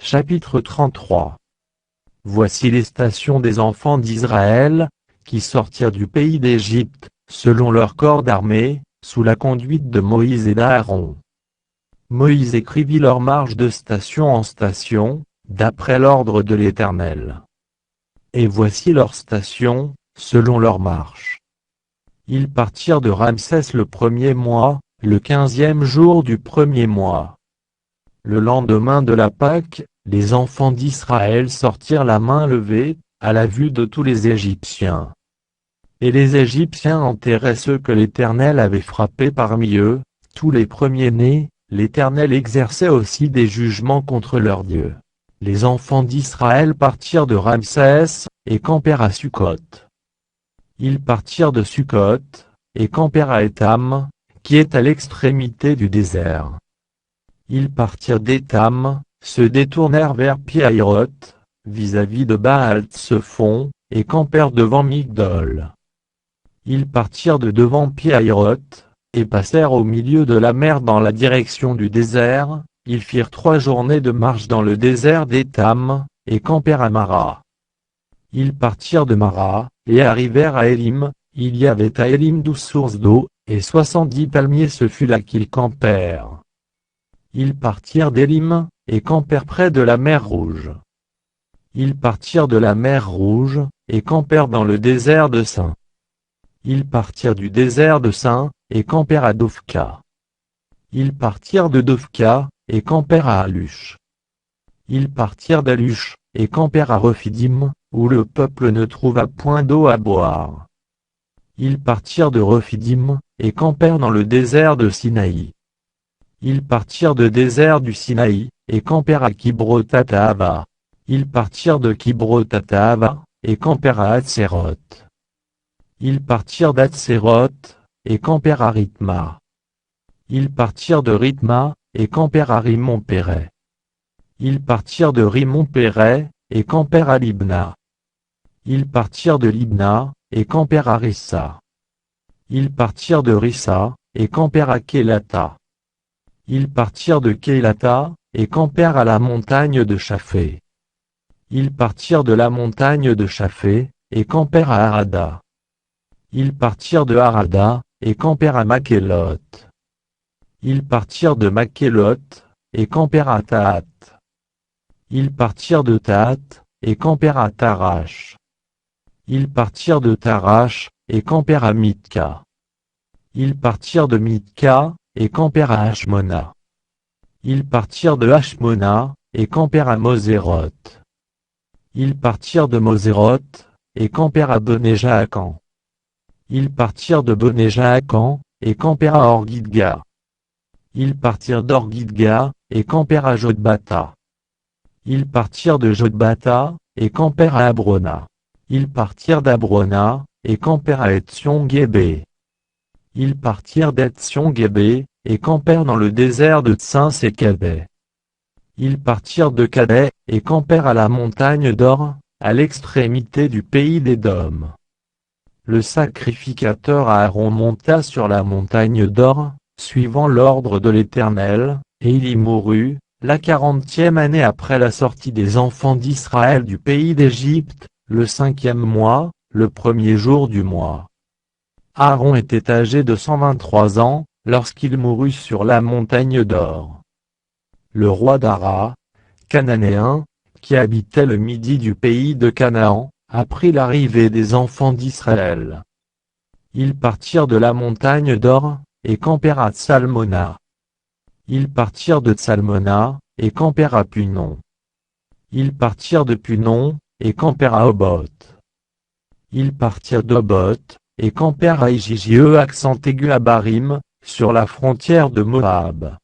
Chapitre 33. Voici les stations des enfants d'Israël, qui sortirent du pays d'Égypte, selon leur corps d'armée, sous la conduite de Moïse et d'Aaron. Moïse écrivit leur marche de station en station, d'après l'ordre de l'Éternel. Et voici leurs stations, selon leur marche. Ils partirent de Ramsès le premier mois, le 15e jour du premier mois. Le lendemain de la Pâque, les enfants d'Israël sortirent la main levée, à la vue de tous les Égyptiens. Et les Égyptiens enterraient ceux que l'Éternel avait frappés parmi eux, tous les premiers-nés. L'Éternel exerçait aussi des jugements contre leur Dieu. Les enfants d'Israël partirent de Ramsès, et campèrent à Sukkot. Ils partirent de Sukkot, et campèrent à Étam, qui est à l'extrémité du désert. Ils partirent d'Étam, se détournèrent vers Pi-Hahiroth, vis-à-vis de Baal-Tsephon, et campèrent devant Migdol. Ils partirent de devant Pi-Hahiroth, et passèrent au milieu de la mer dans la direction du désert. Ils firent 3 journées de marche dans le désert d'Étam, et campèrent à Mara. Ils partirent de Mara, et arrivèrent à Élim. Il y avait à Élim 12 sources d'eau, et 70 palmiers, ce fut là qu'ils campèrent. Ils partirent d'Élim, et campèrent près de la mer Rouge. Ils partirent de la mer Rouge, et campèrent dans le désert de Sin. Ils partirent du désert de Sin, et campèrent à Dofka. Ils partirent de Dofka, et campèrent à Alush. Ils partirent d'Alush, et campèrent à Rephidim, où le peuple ne trouva point d'eau à boire. Ils partirent de Rephidim, et campèrent dans le désert de Sinaï. Ils partirent de désert du Sinaï, et campèrent à Kibrot-Hattaava. Ils partirent de Kibrot-Hattaava, et campèrent à Hatséroth. Ils partirent d'Hatséroth, et campèrent à Rithma. Ils partirent de Rithma, et campèrent à Rimon-Péret. Ils partirent de Rimon-Péret, et campèrent à Libna. Ils partirent de Libna, et campèrent à Rissa. Ils partirent de Rissa, et campèrent à Kélata. Ils partirent de Kélata, et campèrent à la montagne de Chaphé. Ils partirent de la montagne de Chaphé, et campèrent à Harada. Ils partirent de Harada, et campèrent à Makhéloth. Ils partirent de Makhéloth, et campèrent à Tahat. Ils partirent de Tahat, et campèrent à Tarash. Ils partirent de Tarash, et campèrent à Mitka. Ils partirent de Mitka, et campèrent à Hashmona. Ils partirent de Hashmona, et campèrent à Moséroth. Ils partirent de Moséroth, et campèrent à Boné-Jaakan. Ils partirent de Boné-Jaakan, et campèrent à Orgidga. Ils partirent d'Orgidga, et campèrent à Jotbata. Ils partirent de Jotbata, et campèrent à Abrona. Ils partirent d'Abrona, et campèrent à Etsion-Gébé. Ils partirent d'Etsion-Gébé, et campèrent dans le désert de Tsins et Kadé. Ils partirent de Kadé, et campèrent à la montagne d'Or, à l'extrémité du pays d'Édom. Le sacrificateur Aaron monta sur la montagne d'Or, suivant l'ordre de l'Éternel, et il y mourut, la 40e année après la sortie des enfants d'Israël du pays d'Égypte, le 5e mois, le premier jour du mois. Aaron était âgé de 123 ans, lorsqu'il mourut sur la montagne d'Or. Le roi d'Ara, cananéen, qui habitait le midi du pays de Canaan, apprit l'arrivée des enfants d'Israël. Ils partirent de la montagne d'Or, et campèrent à Tsalmona. Ils partirent de Tsalmona, et campèrent à Punon. Ils partirent de Punon, et campèrent à Oboth. Ils partirent d'Oboth, et campèrent à Ijijie accent aigu à Barim, sur la frontière de Moab.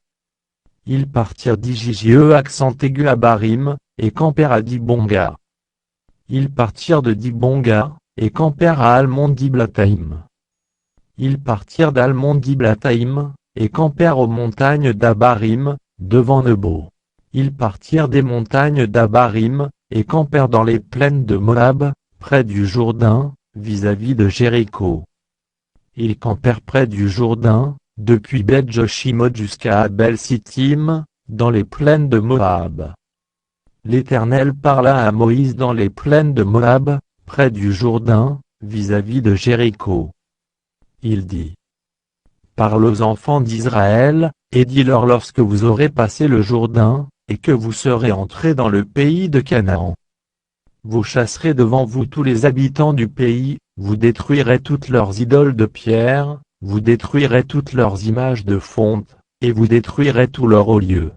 Ils partirent d'Ijijie accent aigu à Barim, et campèrent à Dibonga. Ils partirent de Dibonga, et campèrent à Almon-Diblathaïm. Ils partirent d'Almon-Diblathaïm, et campèrent aux montagnes d'Abarim, devant Nebo. Ils partirent des montagnes d'Abarim, et campèrent dans les plaines de Moab, près du Jourdain, vis-à-vis de Jéricho. Ils campèrent près du Jourdain, depuis Beth-Joshimoth jusqu'à Abel-Sittim, dans les plaines de Moab. l'Éternel parla à Moïse dans les plaines de Moab, près du Jourdain, vis-à-vis de Jéricho. Il dit: Parle aux enfants d'Israël, et dis-leur lorsque vous aurez passé le Jourdain, et que vous serez entrés dans le pays de Canaan. Vous chasserez devant vous tous les habitants du pays, vous détruirez toutes leurs idoles de pierre, vous détruirez toutes leurs images de fonte, et vous détruirez tous leurs hauts lieux.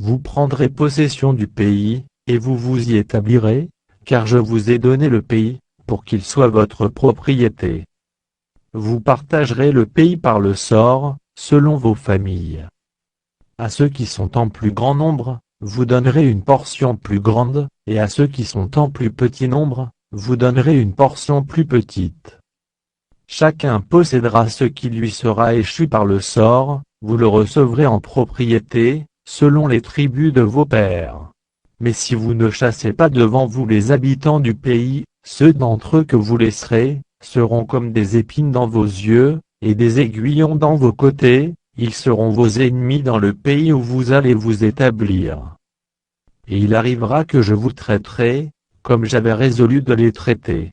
Vous prendrez possession du pays, et vous vous y établirez, car je vous ai donné le pays, pour qu'il soit votre propriété. Vous partagerez le pays par le sort, selon vos familles. À ceux qui sont en plus grand nombre, vous donnerez une portion plus grande, et à ceux qui sont en plus petit nombre, vous donnerez une portion plus petite. Chacun possédera ce qui lui sera échu par le sort, vous le recevrez en propriété, selon les tribus de vos pères. Mais si vous ne chassez pas devant vous les habitants du pays, ceux d'entre eux que vous laisserez, seront comme des épines dans vos yeux, et des aiguillons dans vos côtés, ils seront vos ennemis dans le pays où vous allez vous établir. Et il arrivera que je vous traiterai, comme j'avais résolu de les traiter.